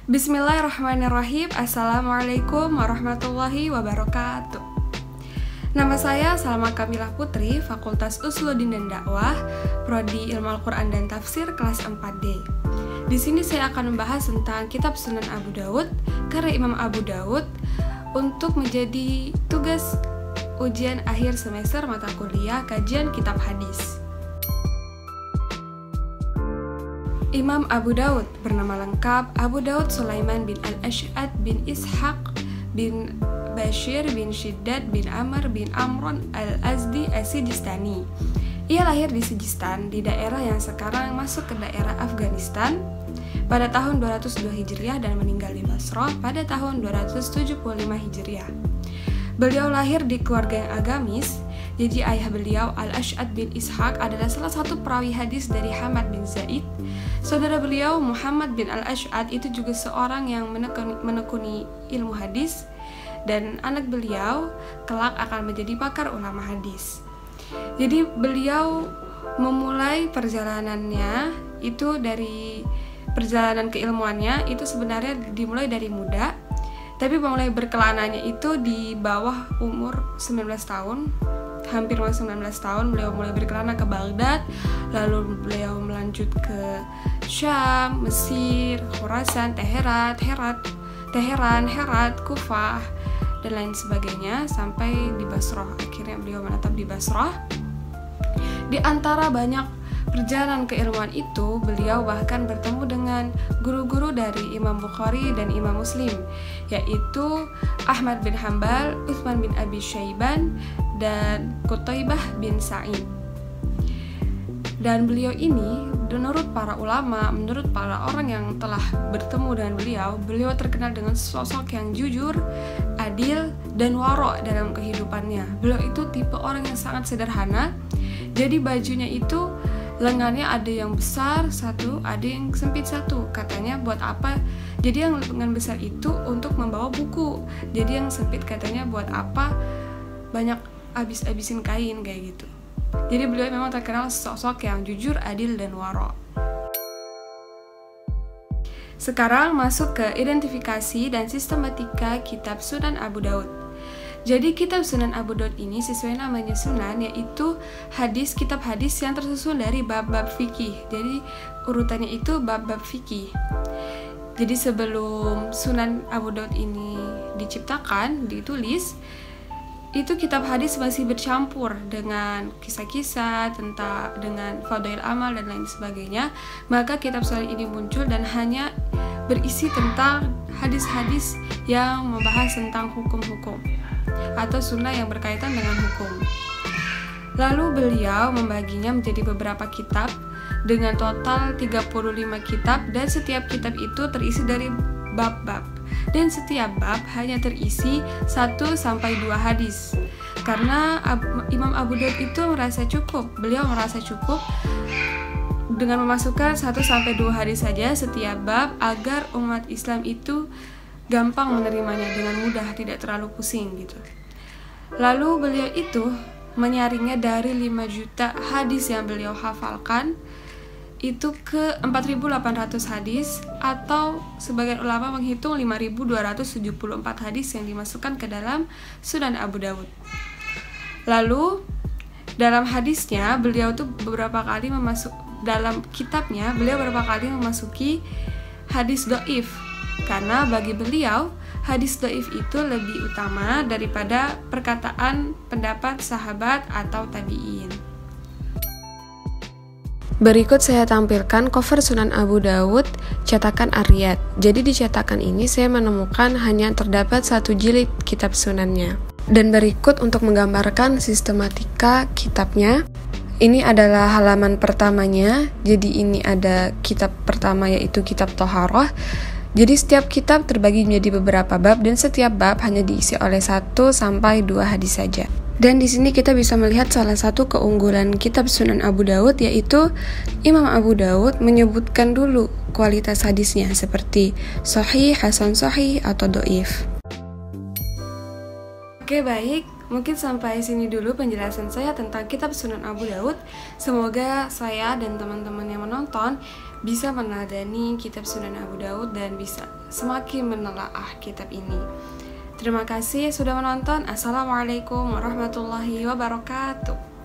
Bismillahirrahmanirrahim. Assalamualaikum warahmatullahi wabarakatuh. Nama saya Salma Kamilah Putri, Fakultas Usuluddin dan Dakwah, Prodi Ilmu Al-Quran dan Tafsir kelas 4D. Di sini saya akan membahas tentang Kitab Sunan Abu Dawud karya Imam Abu Dawud untuk menjadi tugas ujian akhir semester mata kuliah kajian kitab hadis. Imam Abu Dawud bernama lengkap Abu Dawud Sulaiman bin Al-Ash'ad bin Ishaq bin Bashir bin Shiddad bin Amr bin Amron Al-Azdi As-Sijistani. Ia lahir di Sijistan, di daerah yang sekarang masuk ke daerah Afghanistan pada tahun 202 Hijriah dan meninggal di Basrah pada tahun 275 Hijriah. Beliau lahir di keluarga yang agamis, jadi ayah beliau Al-Ash'ad bin Ishaq adalah salah satu perawi hadis dari Hamad bin Zaid. Saudara beliau Muhammad bin Al-Ash'ad itu juga seorang yang menekuni ilmu hadis, dan anak beliau kelak akan menjadi pakar ulama hadis. Jadi beliau memulai perjalanannya itu dari perjalanan keilmuannya itu sebenarnya dimulai dari muda, tapi mulai berkelananya itu di bawah umur 19 tahun. Hampir masuk 19 tahun beliau mulai berkelana ke Baghdad, lalu beliau melanjut ke Syam, Mesir, Khurasan, Herat, Kufah, dan lain sebagainya sampai di Basrah. Akhirnya beliau menetap di Basrah. Di antara banyak perjalanan keilmuan itu, beliau bahkan bertemu dengan guru-guru dari Imam Bukhari dan Imam Muslim, yaitu Ahmad bin Hanbal, Utsman bin Abi Syaiban, dan Qutaibah bin Sa'id. Dan beliau ini, menurut para ulama, menurut para orang yang telah bertemu dengan beliau terkenal dengan sosok yang jujur, adil, dan waro' dalam kehidupannya. Beliau itu tipe orang yang sangat sederhana, jadi bajunya itu lengannya ada yang besar satu, ada yang sempit satu. Katanya buat apa? Jadi yang lengan besar itu untuk membawa buku, jadi yang sempit katanya buat apa banyak abis-abisin kain kayak gitu. Jadi beliau memang terkenal sosok yang jujur, adil, dan waro'. Sekarang masuk ke identifikasi dan sistematika kitab Sunan Abu Dawud. Jadi kitab Sunan Abu Dawud ini sesuai namanya Sunan, yaitu kitab hadis yang tersusun dari bab-bab fikih. Jadi urutannya itu bab-bab fikih. Jadi sebelum Sunan Abu Dawud ini diciptakan, ditulis, itu kitab hadis masih bercampur dengan kisah-kisah dengan fadail amal dan lain sebagainya. Maka kitab Sunan ini muncul dan hanya berisi tentang hadis-hadis yang membahas tentang hukum-hukum atau sunnah yang berkaitan dengan hukum. Lalu beliau membaginya menjadi beberapa kitab dengan total 35 kitab, dan setiap kitab itu terisi dari bab-bab, dan setiap bab hanya terisi 1-2 hadis. Karena Imam Abu Dawud itu beliau merasa cukup dengan memasukkan 1-2 hadis saja setiap bab agar umat Islam itu gampang menerimanya dengan mudah, tidak terlalu pusing gitu. Lalu beliau itu menyaringnya dari 5 juta hadis yang beliau hafalkan itu ke 4.800 hadis, atau sebagian ulama menghitung 5.274 hadis yang dimasukkan ke dalam Sunan Abu Dawud. Lalu dalam hadisnya beliau tuh dalam kitabnya beliau beberapa kali memasuki hadis dhaif, karena bagi beliau hadis dhaif itu lebih utama daripada perkataan pendapat sahabat atau tabi'in. Berikut saya tampilkan cover Sunan Abu Dawud cetakan Ar-Riyadh. Jadi di cetakan ini saya menemukan hanya terdapat 1 jilid kitab sunannya. Dan berikut untuk menggambarkan sistematika kitabnya. Ini adalah halaman pertamanya. Jadi ini ada kitab pertama, yaitu kitab Thaharah. Jadi setiap kitab terbagi menjadi beberapa bab, dan setiap bab hanya diisi oleh 1-2 hadis saja. Dan di sini kita bisa melihat salah satu keunggulan kitab Sunan Abu Dawud, yaitu Imam Abu Dawud menyebutkan dulu kualitas hadisnya seperti sahih, hasan sahih, atau dhaif. Oke, baik. Mungkin sampai sini dulu penjelasan saya tentang kitab Sunan Abu Dawud. Semoga saya dan teman-teman yang menonton bisa meneladani kitab Sunan Abu Daud dan bisa semakin menelaah kitab ini. Terima kasih sudah menonton. Assalamualaikum warahmatullahi wabarakatuh.